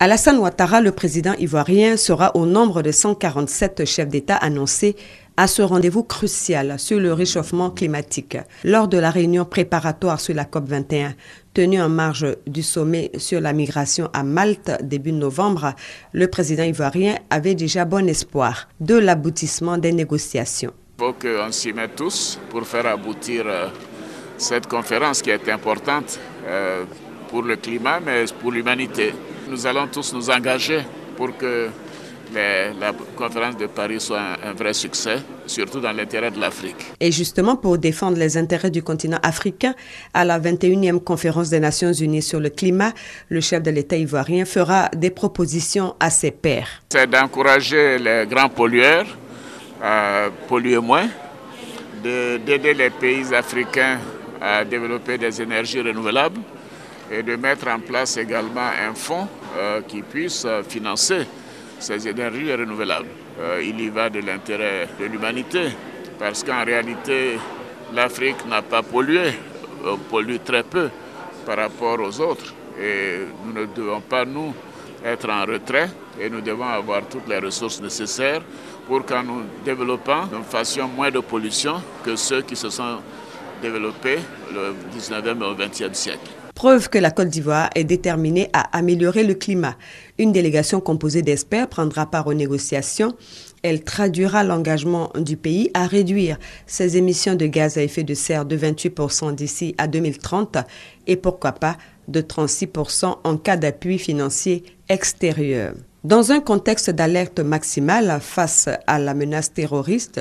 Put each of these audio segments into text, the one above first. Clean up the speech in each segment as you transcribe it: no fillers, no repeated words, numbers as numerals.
Alassane Ouattara, le président ivoirien, sera au nombre de 147 chefs d'État annoncés à ce rendez-vous crucial sur le réchauffement climatique. Lors de la réunion préparatoire sur la COP21, tenue en marge du sommet sur la migration à Malte début novembre, le président ivoirien avait déjà bon espoir de l'aboutissement des négociations. Il faut qu'on s'y mette tous pour faire aboutir cette conférence qui est importante pour le climat, mais pour l'humanité. Nous allons tous nous engager pour que la conférence de Paris soit un vrai succès, surtout dans l'intérêt de l'Afrique. Et justement, pour défendre les intérêts du continent africain, à la 21e conférence des Nations Unies sur le climat, le chef de l'État ivoirien fera des propositions à ses pairs. C'est d'encourager les grands pollueurs à polluer moins, d'aider les pays africains à développer des énergies renouvelables et de mettre en place également un fonds qui puisse financer ces énergies renouvelables. Il y va de l'intérêt de l'humanité, parce qu'en réalité, l'Afrique n'a pas pollué, pollue très peu par rapport aux autres. Et nous ne devons pas, nous, être en retrait, et nous devons avoir toutes les ressources nécessaires pour qu'en nous développant, nous fassions moins de pollution que ceux qui se sont développés le 19e et au 20e siècle. Preuve que la Côte d'Ivoire est déterminée à améliorer le climat. Une délégation composée d'experts prendra part aux négociations. Elle traduira l'engagement du pays à réduire ses émissions de gaz à effet de serre de 28% d'ici à 2030 et pourquoi pas de 36% en cas d'appui financier extérieur. Dans un contexte d'alerte maximale face à la menace terroriste,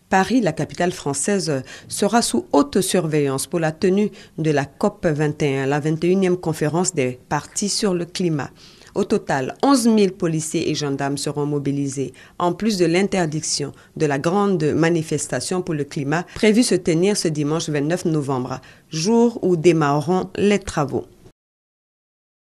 Paris, la capitale française, sera sous haute surveillance pour la tenue de la COP21, la 21e conférence des parties sur le climat. Au total, 11 000 policiers et gendarmes seront mobilisés, en plus de l'interdiction de la grande manifestation pour le climat prévue se tenir ce dimanche 29 novembre, jour où démarreront les travaux.